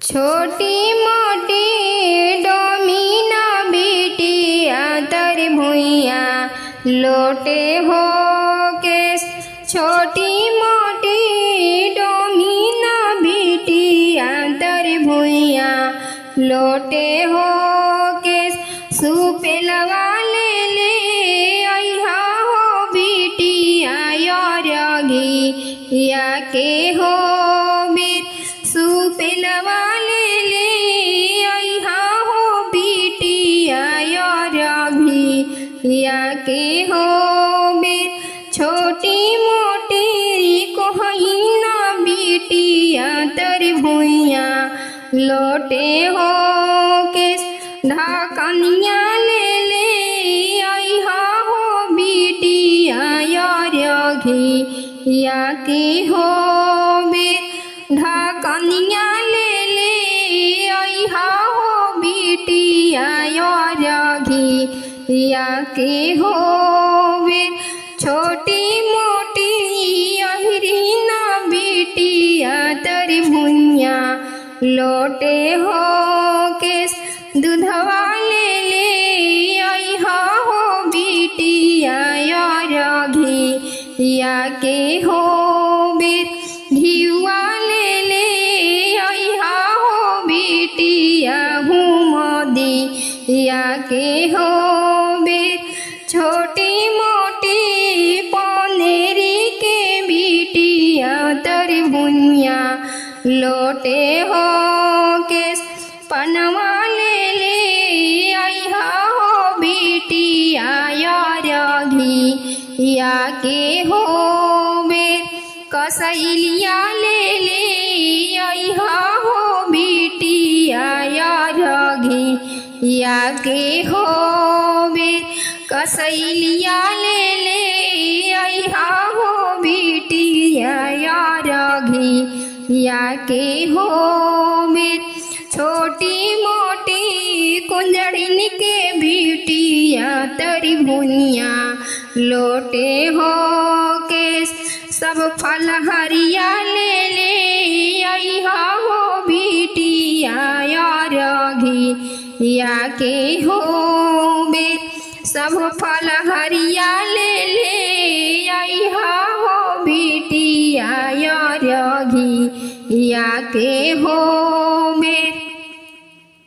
छोटी मोटी डोमिना बिटिया तर भुइया लोटे हो केस। छोटी मोटी डोमिना बिटिया तर भुइया लोटे हो केस। सुपेलवा ले ले अइहा हो बिटिया या के हो बीर। सुपेलवा ले ले अइहा हो बिटिया या के हो बीर। छोटी मोटी कोहिना बिटिया तर भुइया लोटे हो केस। ढाकनिया ले ले अइहा हो बिटिया या के हो बीर। ढाकनिया ले ले अइहा हो बिटिया या के हो बीर। छोटी मोटी अहिरीना बिटिया तर भुइया लोटे हो केस। दूधवा ले ले अइहा हो बिटिया या के हो बीर। घिउवा ले ले अइहा हो बिटिया हुमदी या के हो बीर। छोटी मोटी पनेरी के बिटिया तर भुइया लोटे हो केस। पनवा ले ले अइहा हो बिटिया या के हो बीर। कसैलिया ले ले अइहा हो बिटिया या के हो बीर। कसैलिया ले ले अइहा हो बिटिया या के हो बीर। छोटी मोटी कुंजड़िन के बिटिया तर भुइया लोटे हो केस। सब फल हरिया ले ले अइहा हो बिटिया या के हो बीर। सब फल हरिया ले ले अइहा हो बिटिया या के हो